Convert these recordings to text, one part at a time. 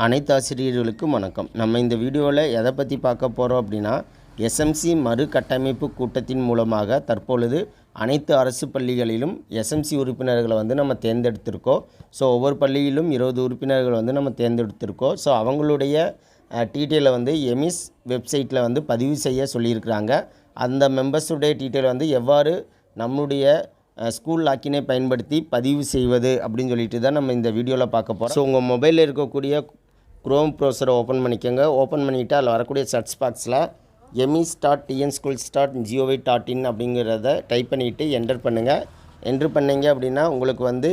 அனைத்து ஆசிரியர்களுக்கும் வணக்கம். நம்ம இந்த வீடியோவில் எதை பற்றி பார்க்க போகிறோம் அப்படின்னா, எஸ்எம்சி மறுகட்டமைப்பு கூட்டத்தின் மூலமாக தற்பொழுது அனைத்து அரசு பள்ளிகளிலும் எஸ்எம்சி உறுப்பினர்களை நம்ம தேர்ந்தெடுத்திருக்கோம். ஸோ ஒவ்வொரு பள்ளியிலும் 20 உறுப்பினர்கள் நம்ம தேர்ந்தெடுத்திருக்கோம். ஸோ அவங்களுடைய டீட்டெயிலை எமிஸ் வெப்சைட்டில் பதிவு செய்ய சொல்லியிருக்கிறாங்க. அந்த மெம்பர்ஸுடைய டீட்டெயில் எவ்வாறு நம்முடைய ஸ்கூல் லாக்கினை பயன்படுத்தி பதிவு செய்வது அப்படின்னு சொல்லிட்டு தான் நம்ம இந்த வீடியோவில் பார்க்க போகிறோம். ஸோ உங்கள் மொபைலில் இருக்கக்கூடிய க்ரோம் ப்ரௌசரை ஓப்பன் பண்ணிக்கோங்க. ஓப்பன் பண்ணிவிட்டு அதில் வரக்கூடிய சர்ச் பாக்ஸில் emis.tnschools.gov.in அப்படிங்கிறத டைப் பண்ணிவிட்டு என்டர் பண்ணுங்கள். என்ட்ரு பண்ணிங்க அப்படின்னா உங்களுக்கு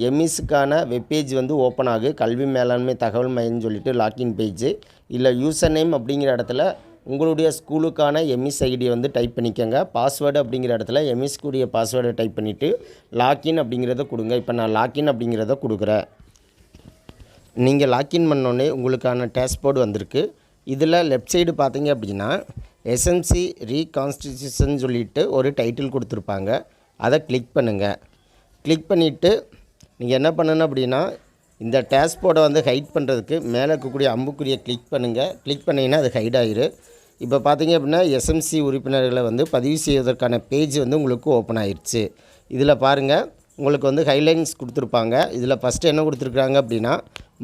எமிஸுக்கான வெப்பேஜ் ஓப்பன் ஆகு. கல்வி மேலாண்மை தகவல் மையம்னு சொல்லிட்டு லாக்இன் பேஜ். இல்லை யூசர் நேம் அப்படிங்கிற இடத்துல உங்களுடைய ஸ்கூலுக்கான எம்இஸ் ஐடியை டைப் பண்ணிக்கோங்க. பாஸ்வேர்டு அப்படிங்கிற இடத்துல எம்இஸ்க்குரிய பாஸ்வேர்டை டைப் பண்ணிவிட்டு லாக்இன் அப்படிங்கிறத கொடுங்க. இப்போ நான் லாக்இன் அப்படிங்கிறத கொடுக்குறேன். நீங்கள் லாக்இன் பண்ணோடனே உங்களுக்கான டேஷ்போர்டு வந்திருக்கு. இதில் லெஃப்ட் சைடு பார்த்தீங்க அப்படின்னா எஸ்எம்சி ரீகான்ஸ்டிடியூஷன் சொல்லிட்டு ஒரு டைட்டில் கொடுத்துருப்பாங்க. அதை கிளிக் பண்ணுங்கள். கிளிக் பண்ணிவிட்டு நீங்கள் என்ன பண்ணணும் அப்படின்னா, இந்த டேஷ்போர்டை ஹைட் பண்ணுறதுக்கு மேலே இருக்கக்கூடிய அம்புக்குரிய கிளிக் பண்ணுங்கள். கிளிக் பண்ணிங்கன்னா அது ஹைட் ஆகிரு. இப்போ பார்த்தீங்க அப்படின்னா எஸ்எம்சி உறுப்பினர்களை பதிவு செய்வதற்கான பேஜ் உங்களுக்கு ஓப்பன் ஆகிடுச்சு. இதில் பாருங்கள், உங்களுக்கு ஹைலைன்ஸ் கொடுத்துருப்பாங்க. இதில் ஃபஸ்ட்டு என்ன அப்படின்னா,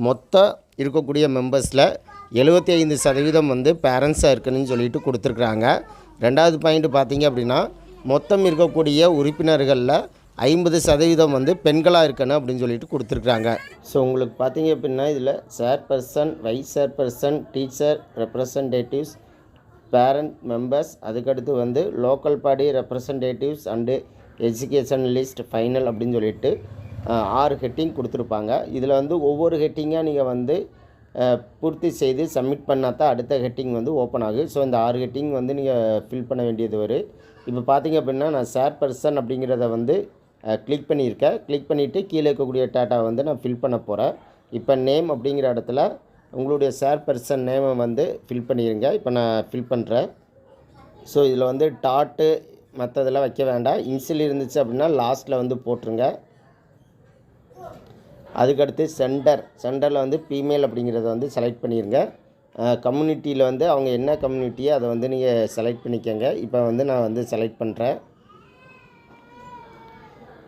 மொத்தம் இருக்கக்கூடிய மெம்பர்ஸில் 75% பேரண்ட்ஸாக இருக்குன்னு சொல்லிட்டு கொடுத்துருக்குறாங்க. ரெண்டாவது பாயிண்ட் பார்த்தீங்க அப்படின்னா, மொத்தம் இருக்கக்கூடிய உறுப்பினர்களில் 50% பெண்களாக இருக்கணும் அப்படின்னு சொல்லிட்டு கொடுத்துருக்குறாங்க. ஸோ உங்களுக்கு பார்த்தீங்க அப்படின்னா இதில் chairperson, vice chairperson, teacher representatives, parent members, அதுக்கடுத்து local body representatives and education list final அப்படின்னு சொல்லிட்டு 6 ஹெட்டிங் கொடுத்துருப்பாங்க. இதில் ஒவ்வொரு ஹெட்டிங்காக நீங்கள் பூர்த்தி செய்து சப்மிட் பண்ணால் தான் அடுத்த ஹெட்டிங் ஓப்பன் ஆகும். ஸோ இந்த 6 ஹெட்டிங் நீங்கள் ஃபில் பண்ண வேண்டியது வரும். இப்போ பார்த்தீங்க அப்படின்னா நான் சேர்பர்சன் அப்படிங்கிறத கிளிக் பண்ணியிருக்கேன். கிளிக் பண்ணிவிட்டு கீழே இருக்கக்கூடிய டேட்டாவை நான் ஃபில் பண்ண போகிறேன். இப்போ நேம் அப்படிங்கிற இடத்துல உங்களுடைய சேர்பர்சன் நேமை ஃபில் பண்ணிடுங்க. இப்போ நான் ஃபில் பண்ணுறேன். ஸோ இதில் டாட்டு மற்றதெல்லாம் வைக்க வேண்டாம். இன்சியல் இருந்துச்சு அப்படின்னா லாஸ்ட்டில் போட்டுருங்க. அதுக்கடுத்து சென்டரில் ஃபீமேல் அப்படிங்கிறத செலக்ட் பண்ணிடுங்க. கம்யூனிட்டியில் அவங்க என்ன கம்யூனிட்டியோ அதை நீங்கள் செலக்ட் பண்ணிக்கோங்க. இப்போ நான் செலக்ட் பண்ணுறேன்.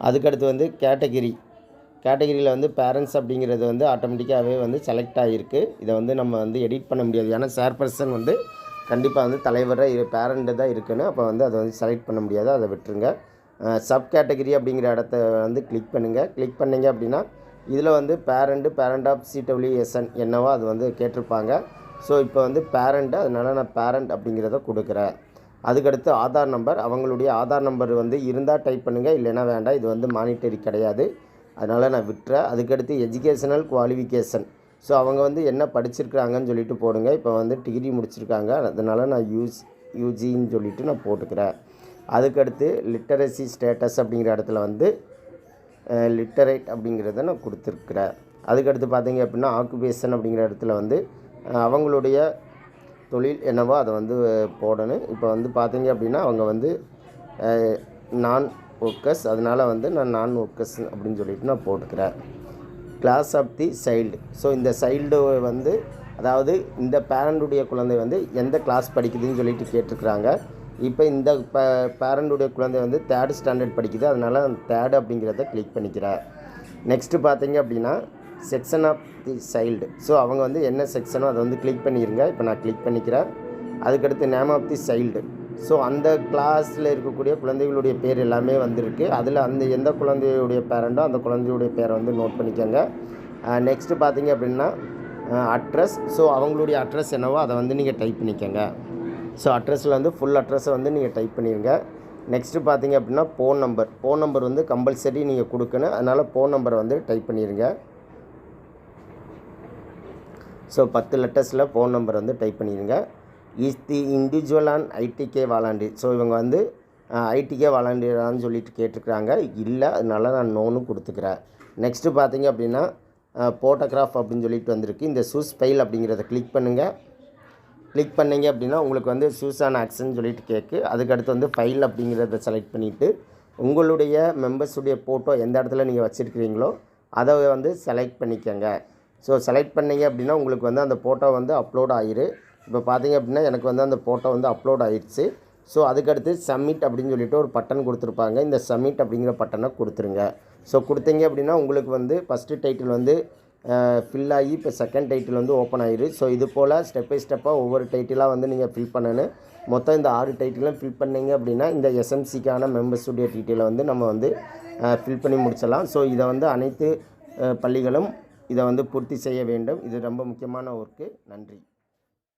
அதுக்கடுத்து கேட்டகிரியில் பேரண்ட்ஸ் அப்படிங்கிறது ஆட்டோமேட்டிக்காகவே செலக்ட் ஆகிருக்கு. இதை நம்ம எடிட் பண்ண முடியாது. ஏன்னா சேர்பர்சன் கண்டிப்பாக தலைவராக பேரண்ட்டு தான் இருக்குன்னு. அப்போ அதை செலக்ட் பண்ண முடியாது. அதை விட்டுருங்க. சப் கேட்டகிரி அப்படிங்கிற இடத்த கிளிக் பண்ணுங்கள். கிளிக் பண்ணிங்க அப்படின்னா இதில் பேரண்ட் ஆஃப் சிடபிள்யூஎஸ்என் என்னவோ அது கேட்டிருப்பாங்க. ஸோ இப்போ பேரண்ட்டு, அதனால் நான் பேரண்ட் அப்படிங்கிறத கொடுக்குறேன். அதுக்கடுத்து ஆதார் நம்பர், அவங்களுடைய ஆதார் நம்பர் இருந்தால் டைப் பண்ணுங்கள், இல்லைன்னா வேண்டாம். இது மானிட்டரி கிடையாது, அதனால் நான் விட்டுறேன். அதுக்கடுத்து எஜுகேஷனல் குவாலிஃபிகேஷன், ஸோ அவங்க என்ன படிச்சிருக்கிறாங்கன்னு சொல்லிட்டு போடுங்க. இப்போ டிகிரி முடிச்சிருக்காங்க, அதனால் நான் யூஜின்னு சொல்லிட்டு நான் போட்டுக்கிறேன். அதுக்கடுத்து லிட்டரசி ஸ்டேட்டஸ் அப்படிங்கிற இடத்துல லிட்டரேட் அப்படிங்கிறத நான் கொடுத்துருக்குறேன். அதுக்கடுத்து பார்த்தீங்க அப்படின்னா ஆக்குபேஷன் அப்படிங்கிற இடத்துல அவங்களுடைய தொழில் என்னவோ அதை போடணும். இப்போ பார்த்தீங்க அப்படின்னா அவங்க நான் ஒர்க்கர்ஸ், அதனால் நான் நான் ஒர்க்கர்ஸ் அப்படின்னு சொல்லிட்டு நான் போட்டுக்கிறேன். Class of the child, so இந்த சைல்டு அதாவது இந்த பேரண்டுடைய குழந்தை எந்த கிளாஸ் படிக்குதுன்னு சொல்லிட்டு கேட்டிருக்கிறாங்க. இப்போ இந்த பேரண்டுடைய குழந்தை 3rd ஸ்டாண்டர்ட் படிக்குது, அதனால் தேர்டு அப்படிங்கிறத கிளிக் பண்ணிக்கிறேன். நெக்ஸ்ட்டு பார்த்தீங்க அப்படின்னா section of the child, so அவங்க என்ன செக்ஷனோ அதை கிளிக் பண்ணிடுங்க. இப்போ நான் கிளிக் பண்ணிக்கிறேன். அதுக்கடுத்து name of the child, so அந்த கிளாஸில் இருக்கக்கூடிய குழந்தைகளுடைய பேர் எல்லாமே வந்திருக்கு. அதில் எந்த குழந்தையுடைய பேரண்டோ அந்த குழந்தையுடைய பேரை நோட் பண்ணிக்கோங்க. நெக்ஸ்ட்டு பார்த்தீங்க அப்படின்னா அட்ரஸ், ஸோ அவங்களுடைய அட்ரஸ் என்னவோ அதை நீங்கள் டைப் பண்ணிக்கோங்க. ஸோ அட்ரஸில் ஃபுல் அட்ரஸை நீங்கள் டைப் பண்ணிடுங்க. நெக்ஸ்ட்டு பார்த்தீங்க அப்படின்னா ஃபோன் நம்பர் கம்பல்சரி நீங்கள் கொடுக்கணும், அதனால் ஃபோன் நம்பரை டைப் பண்ணிடுங்க. ஸோ 10 லெட்டர்ஸில் ஃபோன் நம்பர் டைப் பண்ணிடுங்க. Is the individual on IDK volunteer, so இவங்க ஐடிகே வாலண்டியரான்னு சொல்லிட்டு கேட்டிருக்கிறாங்க. இல்லை, அதனால நான் நோன்னு கொடுத்துக்கிறேன். நெக்ஸ்ட்டு பார்த்தீங்க அப்படின்னா ஃபோட்டோகிராஃப் அப்படின்னு சொல்லிட்டு வந்திருக்கு. இந்த சூஸ் ஃபைல் அப்படிங்கிறத கிளிக் பண்ணுங்கள். கிளிக் பண்ணிங்க அப்படின்னா உங்களுக்கு சூஸ் ஆன் ஆக்ஷன் சொல்லிட்டு கேட்கு. அதுக்கடுத்து ஃபைல் அப்படிங்கிறத செலக்ட் பண்ணிவிட்டு உங்களுடைய மெம்பர்ஸுடைய ஃபோட்டோ எந்த இடத்துல நீங்கள் வச்சுருக்கிறீங்களோ அதை செலக்ட் பண்ணிக்கோங்க. ஸோ செலக்ட் பண்ணிங்க அப்படின்னா உங்களுக்கு வந்து அந்த ஃபோட்டோ வந்து அப்லோட் ஆயிரு. இப்போ பார்த்தீங்க அப்படின்னா எனக்கு வந்து அந்த ஃபோட்டோ வந்து அப்லோட் ஆயிடுச்சு. ஸோ அதுக்கடுத்து சப்மிட் அப்படின்னு சொல்லிட்டு ஒரு பட்டன் கொடுத்துருப்பாங்க. இந்த சப்மிட் அப்படிங்கிற பட்டனை கொடுத்துருங்க. ஸோ கொடுத்தீங்க அப்படின்னா உங்களுக்கு வந்து ஃபஸ்ட்டு டைட்டில் வந்து ஃபில் ஆகி இப்போ செகண்ட் டைட்டில் வந்து ஓப்பன் ஆயிரு. ஸோ இது போல் ஸ்டெப் பை ஸ்டெப்பாக ஒவ்வொரு டைட்டிலாக வந்து நீங்கள் ஃபில் பண்ணணும். மொத்தம் இந்த 6 டைட்டிலும் ஃபில் பண்ணிங்க அப்படின்னா இந்த எஸ்எம்சிக்கான மெம்பர்ஸுடைய டீட்டெயிலை வந்து நம்ம வந்து ஃபில் பண்ணி முடிச்சிடலாம். ஸோ இதை வந்து அனைத்து பள்ளிகளும் இதை வந்து பூர்த்தி செய்ய வேண்டும். இது ரொம்ப முக்கியமான ஒர்க்கு. நன்றி.